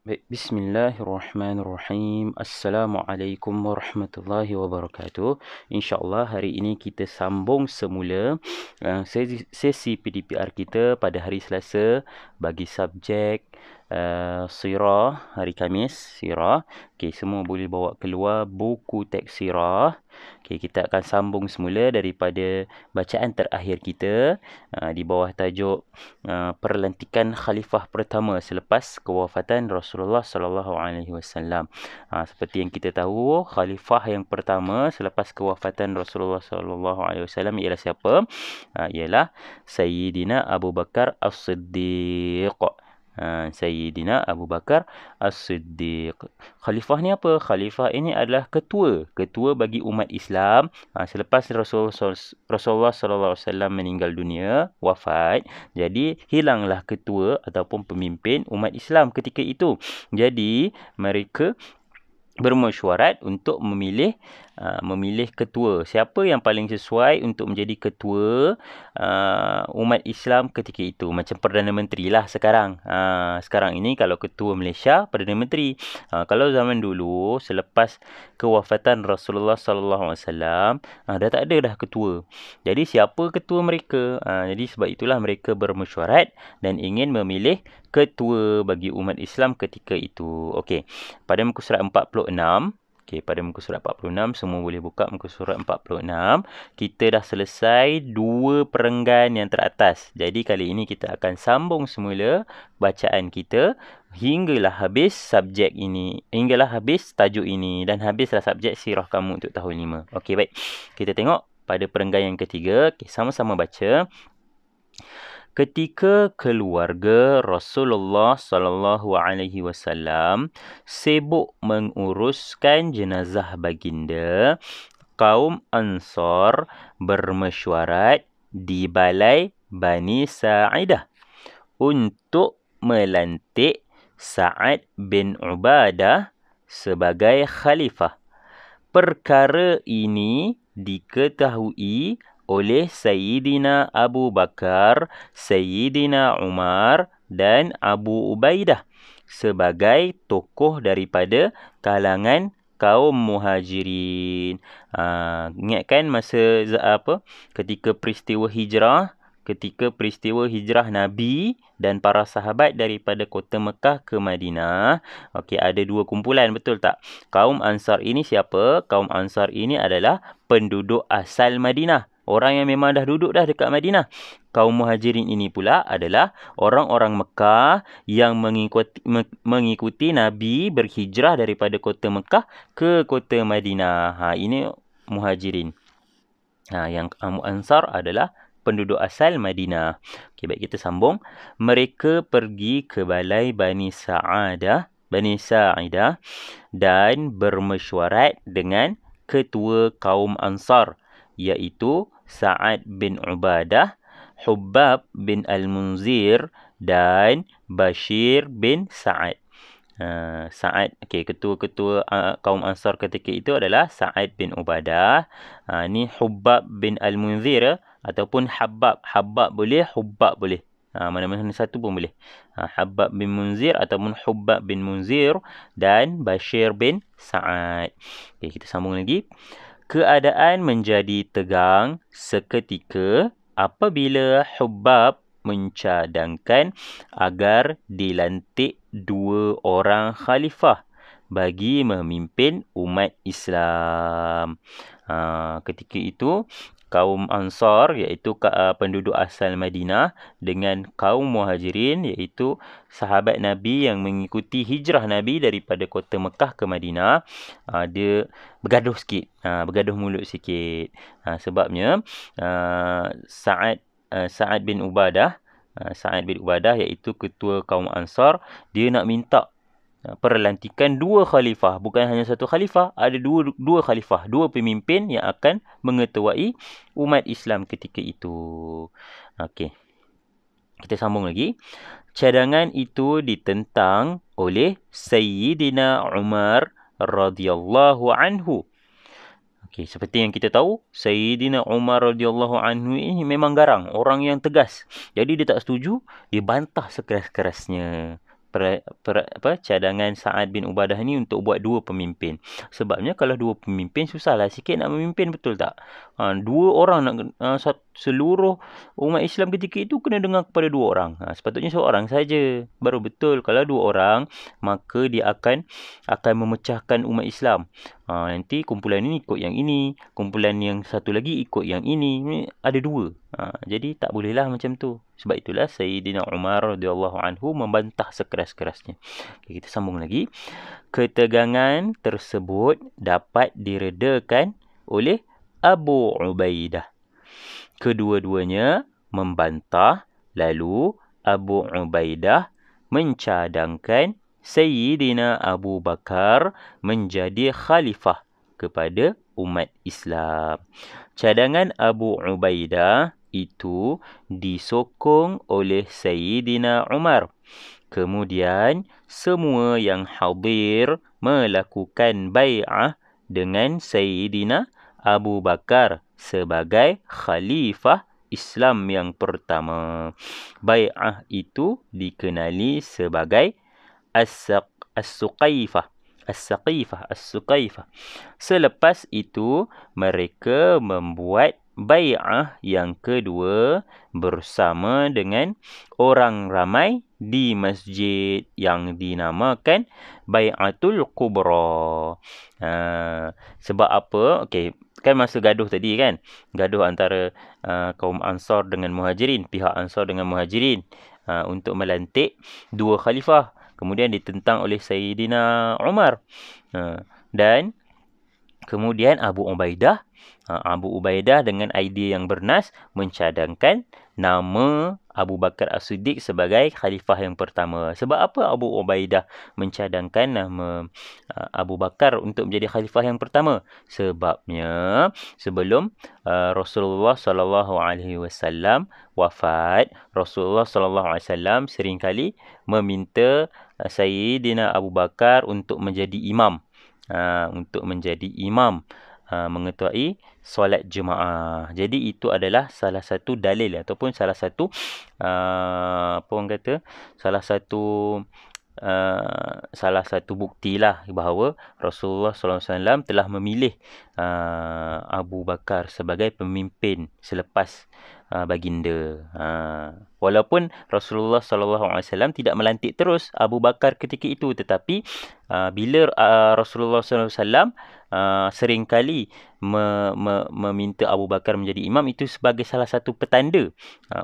Baik, bismillahirrahmanirrahim. Assalamualaikum warahmatullahi wabarakatuh. InsyaAllah hari ini kita sambung semula sesi PDPR kita pada hari Selasa bagi subjek Sirah, hari Khamis, Sirah. Okey, semua boleh bawa keluar buku teks Sirah. Okey, kita akan sambung semula daripada bacaan terakhir kita di bawah tajuk perlantikan khalifah pertama selepas kewafatan Rasulullah sallallahu alaihi wasallam. Seperti yang kita tahu, khalifah yang pertama selepas kewafatan Rasulullah sallallahu alaihi wasallam ialah siapa? Ialah Sayyidina Abu Bakar As-Siddiq. Sayyidina Abu Bakar As-Siddiq. Khalifah ni apa? Khalifah ini adalah ketua bagi umat Islam selepas Rasulullah sallallahu alaihi wasallam meninggal dunia, wafat. Jadi hilanglah ketua ataupun pemimpin umat Islam ketika itu. Jadi mereka bermesyuarat untuk memilih ketua. Siapa yang paling sesuai untuk menjadi ketua umat Islam ketika itu? Macam Perdana Menteri lah sekarang. Sekarang ini kalau ketua Malaysia, Perdana Menteri. Kalau zaman dulu selepas kewafatan Rasulullah sallallahu alaihi wasallam, dah tak ada dah ketua. Jadi siapa ketua mereka? Jadi sebab itulah mereka bermesyuarat dan ingin memilih ketua bagi umat Islam ketika itu. Okey. Pada muka surat 46, pada muka surat 46, semua boleh buka muka surat 46. Kita dah selesai dua perenggan yang teratas. Jadi kali ini kita akan sambung semula bacaan kita hinggalah habis subjek ini, hinggalah habis tajuk ini dan habislah subjek sirah kamu untuk tahun 5. Okey, baik. Kita tengok pada perenggan yang ketiga. Sama-sama baca. Ketika keluarga Rasulullah sallallahu alaihi wasallam sibuk menguruskan jenazah baginda, kaum Ansar bermesyuarat di balai Bani Sa'idah untuk melantik Sa'ad bin Ubadah sebagai khalifah. Perkara ini diketahui oleh Sayyidina Abu Bakar, Sayyidina Umar dan Abu Ubaidah sebagai tokoh daripada kalangan kaum Muhajirin. Ingatkan masa ketika peristiwa hijrah Nabi dan para sahabat daripada kota Mekah ke Madinah. Okey, ada dua kumpulan, betul tak? Kaum Ansar ini siapa? Kaum Ansar ini adalah penduduk asal Madinah. Orang yang memang dah duduk dah dekat Madinah. Kaum Muhajirin ini pula adalah orang-orang Mekah yang mengikuti Nabi berhijrah daripada kota Mekah ke kota Madinah. Ini Muhajirin. Yang Ansar adalah penduduk asal Madinah. Okey, baik, kita sambung. Mereka pergi ke balai Bani Sa'idah dan bermesyuarat dengan ketua kaum Ansar, iaitu Sa'ad bin Ubadah, Hubbab bin Al-Munzir dan Bashir bin Sa'ad. Sa'ad, ketua-ketua kaum Ansar ketika itu adalah Sa'ad bin Ubadah. Ni Hubbab bin Al-Munzir ataupun Habbab. Habbab boleh, Hubbab boleh. Mana-mana satu pun boleh. Habbab bin Munzir ataupun Hubbab bin Munzir dan Bashir bin Sa'ad. Kita sambung lagi. Keadaan menjadi tegang seketika apabila Hubbab mencadangkan agar dilantik dua orang khalifah bagi memimpin umat Islam. Ketika itu, kaum Ansar iaitu penduduk asal Madinah dengan kaum Muhajirin iaitu sahabat Nabi yang mengikuti hijrah Nabi daripada kota Mekah ke Madinah, dia bergaduh sikit, bergaduh mulut sikit. Sebabnya Sa'ad bin Ubadah iaitu ketua kaum Ansar, dia nak minta perlantikan dua khalifah, bukan hanya satu khalifah, ada dua khalifah, dua pemimpin yang akan mengetuai umat Islam ketika itu. Okey. Kita sambung lagi. Cadangan itu ditentang oleh Sayyidina Umar radhiyallahu anhu. Okey, seperti yang kita tahu, Sayyidina Umar radhiyallahu anhu ini memang garang, orang yang tegas. Jadi dia tak setuju, dia bantah sekeras-kerasnya cadangan Sa'ad bin Ubadah ni untuk buat 2 pemimpin. Sebabnya kalau 2 pemimpin susahlah sikit nak memimpin, betul tak? 2 orang nak seluruh umat Islam ketika itu kena dengar kepada 2 orang. Sepatutnya seorang saja baru betul. Kalau 2 orang, maka dia akan memecahkan umat Islam. Nanti kumpulan ini ikut yang ini, kumpulan yang satu lagi ikut yang ini. Ada 2. Jadi tak bolehlah macam tu. Sebab itulah Sayyidina Umar radhiyallahu anhu membantah sekeras-kerasnya. Okay, kita sambung lagi. Ketegangan tersebut dapat diredakan oleh Abu Ubaidah. Kedua-duanya membantah, lalu Abu Ubaidah mencadangkan Sayyidina Abu Bakar menjadi khalifah kepada umat Islam. Cadangan Abu Ubaidah itu disokong oleh Sayyidina Umar. Kemudian semua yang hadir melakukan bai'ah dengan Sayyidina Abu Bakar sebagai khalifah Islam yang pertama. Bai'ah itu dikenali sebagai As-Suqaifah. Selepas itu mereka membuat bai'ah yang kedua bersama dengan orang ramai di masjid yang dinamakan Bai'atul Kubra. Sebab apa? Okey, kan masa gaduh tadi kan, gaduh antara kaum Ansar dengan Muhajirin, pihak Ansar dengan Muhajirin untuk melantik 2 khalifah. Kemudian ditentang oleh Sayyidina Umar. Dan kemudian Abu Ubaidah dengan idea yang bernas mencadangkan nama Abu Bakar As-Siddiq sebagai khalifah yang pertama. Sebab apa Abu Ubaidah mencadangkan nama Abu Bakar untuk menjadi khalifah yang pertama? Sebabnya sebelum Rasulullah sallallahu alaihi wasallam wafat, Rasulullah sallallahu alaihi wasallam seringkali meminta Sayyidina Abu Bakar untuk menjadi imam. Mengetuai solat jemaah. Jadi itu adalah salah satu dalil ataupun salah satu salah satu buktilah bahawa Rasulullah SAW telah memilih Abu Bakar sebagai pemimpin selepas baginda. Walaupun Rasulullah SAW tidak melantik terus Abu Bakar ketika itu, tetapi bila Rasulullah SAW seringkali meminta Abu Bakar menjadi imam, itu sebagai salah satu petanda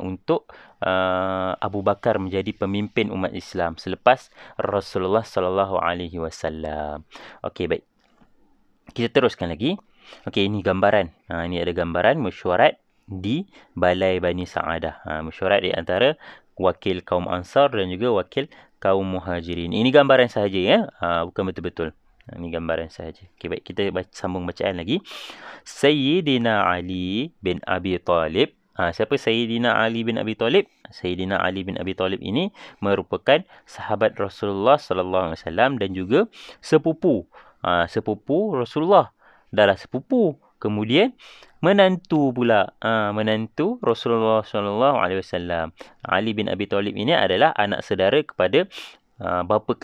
untuk Abu Bakar menjadi pemimpin umat Islam selepas Rasulullah SAW. Okey, baik. Kita teruskan lagi. Okey, ini gambaran. Ini ada gambaran mesyuarat di Balai Bani Sa'adah. Mesyuarat di antara wakil kaum Ansar dan juga wakil kaum Muhajirin. Ini gambaran sahaja ya, bukan betul-betul. Ini gambaran sahaja. Okey, baik, kita sambung bacaan lagi. Sayyidina Ali bin Abi Talib. Siapa Sayyidina Ali bin Abi Talib? Sayyidina Ali bin Abi Talib ini merupakan sahabat Rasulullah sallallahu alaihi wasallam dan juga sepupu Rasulullah. Adalah sepupu. Kemudian menantu pula, menantu Rasulullah sallallahu alaihi wasallam. Ali bin Abi Talib ini adalah anak saudara kepada bapa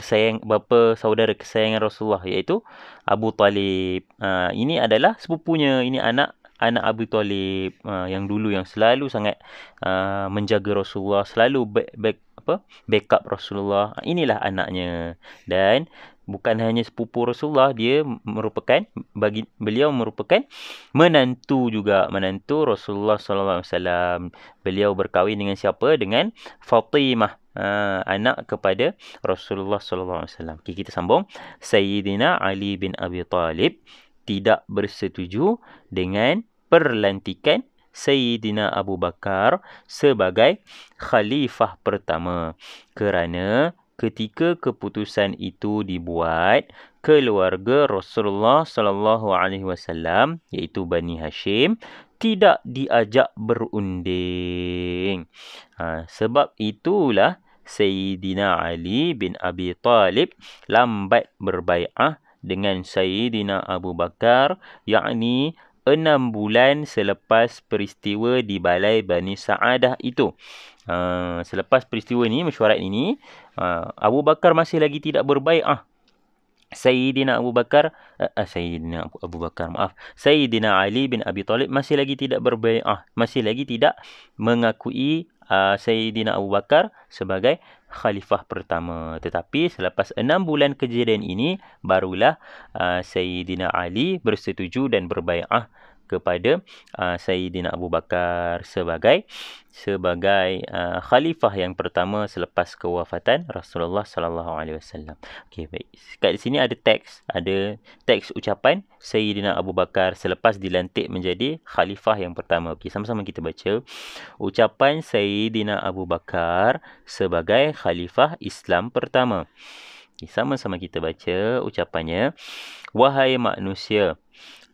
saudara kesayangan Rasulullah, iaitu Abu Talib. Ini adalah sepupunya. Ini anak Abu Talib yang dulu yang selalu sangat menjaga Rasulullah, selalu backup Rasulullah. Inilah anaknya. Dan bukan hanya sepupu Rasulullah, beliau merupakan menantu juga, menantu Rasulullah sallallahu alaihi wasallam. Beliau berkahwin dengan siapa? Dengan Fatimah, anak kepada Rasulullah sallallahu alaihi wasallam. Okay, kita sambung. Sayyidina Ali bin Abi Talib tidak bersetuju dengan perlantikan Sayyidina Abu Bakar sebagai khalifah pertama, kerana ketika keputusan itu dibuat, keluarga Rasulullah sallallahu alaihi wasallam, iaitu Bani Hashim, tidak diajak berunding. Sebab itulah Sayyidina Ali bin Abi Talib lambat berbai'ah dengan Sayyidina Abu Bakar, yakni 6 bulan selepas peristiwa di Balai Bani Sa'adah itu. Selepas peristiwa ini, mesyuarat ini, Abu Bakar masih lagi tidak berbai'ah. Sayyidina Abu Bakar, Sayyidina Ali bin Abi Talib masih lagi tidak berbai'ah, masih lagi tidak mengakui Sayyidina Abu Bakar sebagai khalifah pertama. Tetapi selepas 6 bulan kejadian ini, barulah Sayyidina Ali bersetuju dan berbai'ah kepada Sayyidina Abu Bakar sebagai khalifah yang pertama selepas kewafatan Rasulullah sallallahu alaihi wasallam. Okey, baik. Kat sini ada teks ucapan Sayyidina Abu Bakar selepas dilantik menjadi khalifah yang pertama. Okey, sama-sama kita baca ucapan Sayyidina Abu Bakar sebagai khalifah Islam pertama. Okay, sama-sama kita baca ucapannya. Wahai manusia,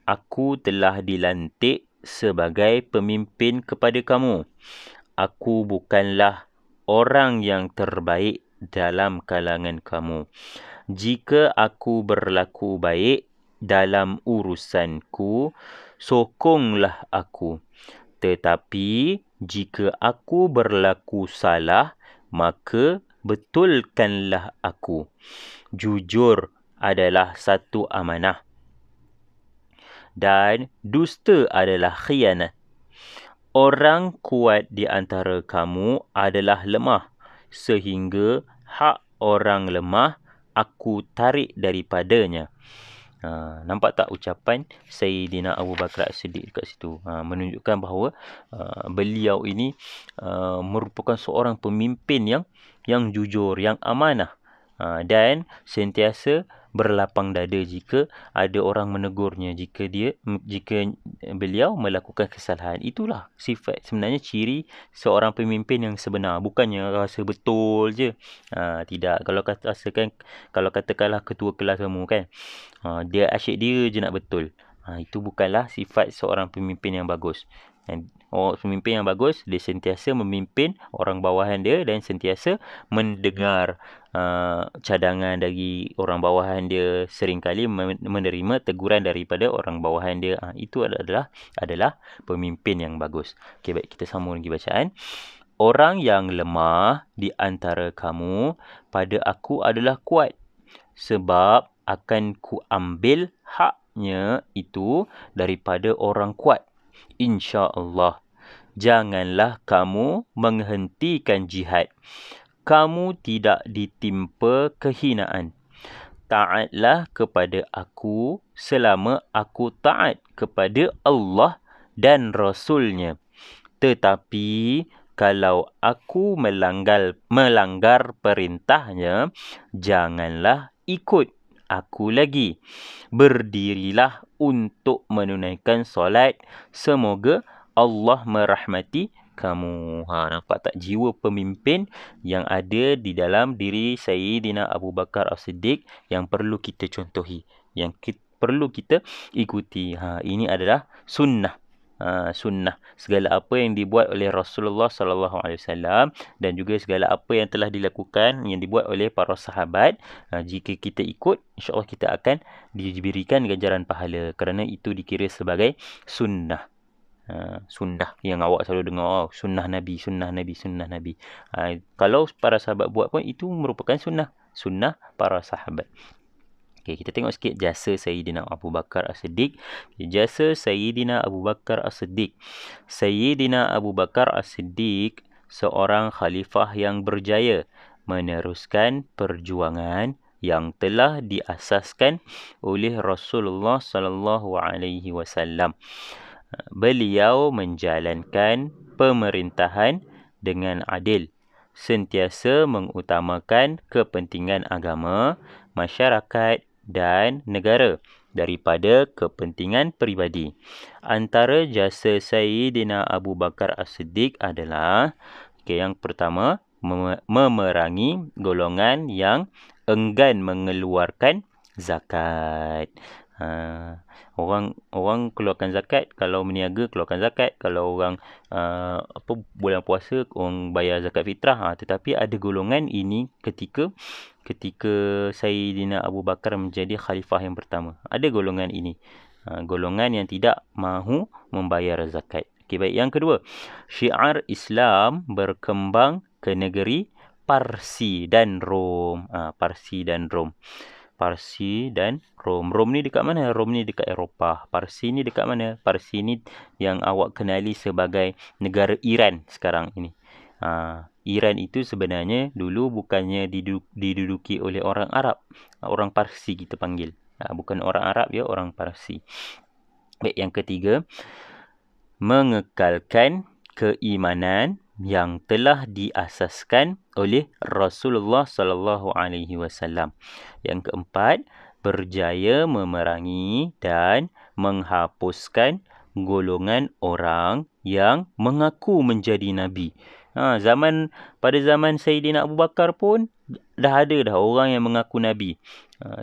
aku telah dilantik sebagai pemimpin kepada kamu. Aku bukanlah orang yang terbaik dalam kalangan kamu. Jika aku berlaku baik dalam urusanku, sokonglah aku. Tetapi jika aku berlaku salah, maka betulkanlah aku. Jujur adalah satu amanah dan dusta adalah khianat. Orang kuat di antara kamu adalah lemah, sehingga hak orang lemah aku tarik daripadanya. Nampak tak ucapan Sayyidina Abu Bakar As-Siddiq dekat situ? Menunjukkan bahawa beliau ini merupakan seorang pemimpin yang jujur, yang amanah, dan sentiasa berlapang dada jika ada orang menegurnya, jika beliau melakukan kesalahan. Itulah sifat sebenarnya, ciri seorang pemimpin yang sebenar. Bukannya rasa betul je. Tidak. Kalau katakanlah ketua kelas kamu kan, dia asyik dia je nak betul. Itu bukanlah sifat seorang pemimpin yang bagus. Pemimpin yang bagus, dia sentiasa memimpin orang bawahan dia dan sentiasa mendengar cadangan dari orang bawahan dia, seringkali menerima teguran daripada orang bawahan dia. Itu adalah pemimpin yang bagus. Okey, baik, kita sambung lagi bacaan. Orang yang lemah di antara kamu pada aku adalah kuat, sebab akan ku ambil haknya itu daripada orang kuat. InsyaAllah. Janganlah kamu menghentikan jihad. Kamu tidak ditimpa kehinaan. Taatlah kepada aku selama aku taat kepada Allah dan Rasulnya. Tetapi kalau aku melanggar perintahnya, janganlah ikut aku lagi. Berdirilah untuk menunaikan solat. Semoga Allah merahmati kamu. Nampak tak jiwa pemimpin yang ada di dalam diri Sayyidina Abu Bakar As-Siddiq yang perlu kita contohi, yang perlu kita ikuti. Ini adalah sunnah. Sunnah segala apa yang dibuat oleh Rasulullah sallallahu alaihi wasallam dan juga segala apa yang telah dilakukan, yang dibuat oleh para sahabat, jika kita ikut, insya-Allah kita akan diberikan ganjaran pahala, kerana itu dikira sebagai sunnah. Sunnah yang awak selalu dengar, sunnah Nabi. Kalau para sahabat buat pun itu merupakan sunnah para sahabat. Okay, kita tengok sikit jasa Sayyidina Abu Bakar As-Siddiq. Jasa Sayyidina Abu Bakar As-Siddiq. Sayyidina Abu Bakar As-Siddiq seorang khalifah yang berjaya meneruskan perjuangan yang telah diasaskan oleh Rasulullah sallallahu alaihi wasallam. Beliau menjalankan pemerintahan dengan adil, sentiasa mengutamakan kepentingan agama, masyarakat dan negara daripada kepentingan peribadi. Antara jasa Sayyidina Abu Bakar As-Siddiq adalah, yang pertama, memerangi golongan yang enggan mengeluarkan zakat. Orang keluarkan zakat, kalau meniaga keluarkan zakat, kalau orang bulan puasa orang bayar zakat fitrah. Tetapi ada golongan ini ketika Sayyidina Abu Bakar menjadi khalifah yang pertama. Ada golongan ini, golongan yang tidak mahu membayar zakat. Okey, baik. Yang kedua, syiar Islam berkembang ke negeri Parsi dan Rom. Parsi dan Rom. Parsi dan Rom. Rom ni dekat mana? Rom ni dekat Eropah. Parsi ni dekat mana? Parsi ni yang awak kenali sebagai negara Iran sekarang ini. Iran itu sebenarnya dulu bukannya diduduki oleh orang Arab. Orang Parsi kita panggil. Bukan orang Arab, ya, orang Parsi. Baik, yang ketiga, mengekalkan keimanan yang telah diasaskan oleh Rasulullah sallallahu alaihi wasallam. Yang keempat, berjaya memerangi dan menghapuskan golongan orang yang mengaku menjadi nabi. Pada zaman Sayyidina Abu Bakar pun dah ada orang yang mengaku nabi.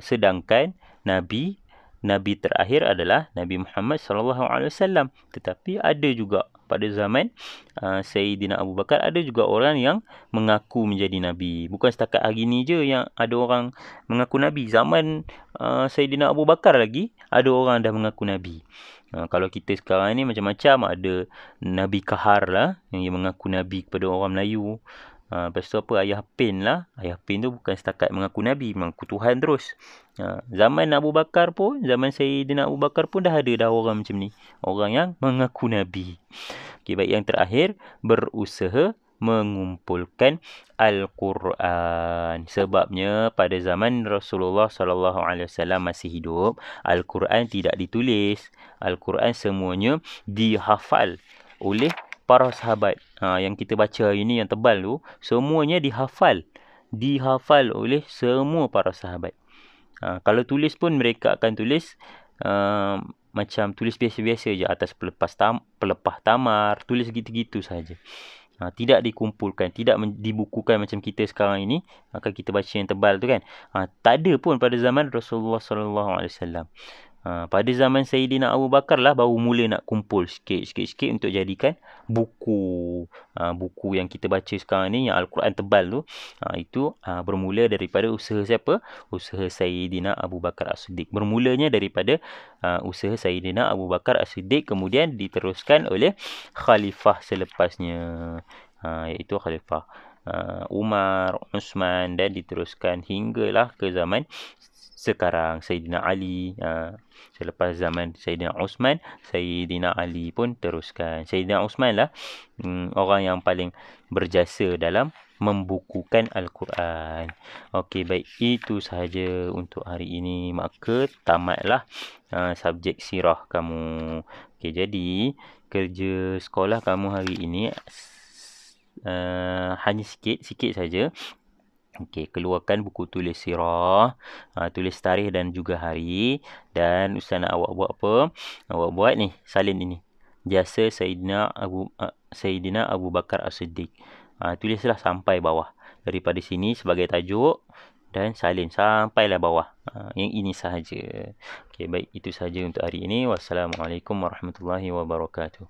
Sedangkan Nabi terakhir adalah Nabi Muhammad sallallahu alaihi wasallam. Tetapi ada juga pada zaman Sayyidina Abu Bakar, ada juga orang yang mengaku menjadi nabi. Bukan setakat hari ni je yang ada orang mengaku nabi. Zaman Sayyidina Abu Bakar lagi ada orang dah mengaku nabi. Kalau kita sekarang ni macam-macam, ada Nabi Kahar lah yang mengaku nabi kepada orang Melayu. Lepas tu apa, Ayah Pin lah. Ayah Pin tu bukan setakat mengaku nabi, mengaku Tuhan terus. Zaman Abu Bakar pun, zaman Sayyidina Abu Bakar pun dah ada orang macam ni. Orang yang mengaku nabi. Okey, baik, yang terakhir, berusaha mengumpulkan Al-Quran. Sebabnya pada zaman Rasulullah sallallahu alaihi wasallam masih hidup, Al-Quran tidak ditulis. Al-Quran semuanya dihafal oleh para sahabat. Yang kita baca hari ni yang tebal tu, semuanya dihafal oleh semua para sahabat. Kalau tulis pun mereka akan tulis macam tulis biasa-biasa je atas pelepah tamar, tulis gitu-gitu saja. Tidak dikumpulkan, tidak dibukukan macam kita sekarang ini. Maka kita baca yang tebal tu kan. Tak ada pun pada zaman Rasulullah sallallahu alaihi wasallam. Pada zaman Sayyidina Abu Bakar lah baru mula nak kumpul sikit-sikit untuk jadikan buku. Buku yang kita baca sekarang ni, yang Al-Quran tebal tu, itu bermula daripada usaha siapa? Usaha Sayyidina Abu Bakar As-Siddiq. Bermulanya daripada usaha Sayyidina Abu Bakar As-Siddiq, kemudian diteruskan oleh khalifah selepasnya, iaitu khalifah Umar, Uthman, dan diteruskan hinggalah ke zaman sekarang Sayyidina Ali. Selepas zaman Sayyidina Uthman, Sayyidina Ali pun teruskan. Sayyidina Uthman lah orang yang paling berjasa dalam membukukan Al-Quran. Okey, baik, itu sahaja untuk hari ini. Maka tamatlah subjek sirah kamu. Okey, jadi kerja sekolah kamu hari ini hanya sikit saja. Okey, keluarkan buku tulis sirah, tulis tarikh dan juga hari. Dan ustaz nak awak buat apa? Awak buat ni, salin ini. Jasa Sayyidina Abu Bakar As-Siddiq. Tulislah sampai bawah. Daripada sini sebagai tajuk dan salin sampailah bawah. Yang ini sahaja. Okey, baik, itu sahaja untuk hari ini. Wassalamualaikum warahmatullahi wabarakatuh.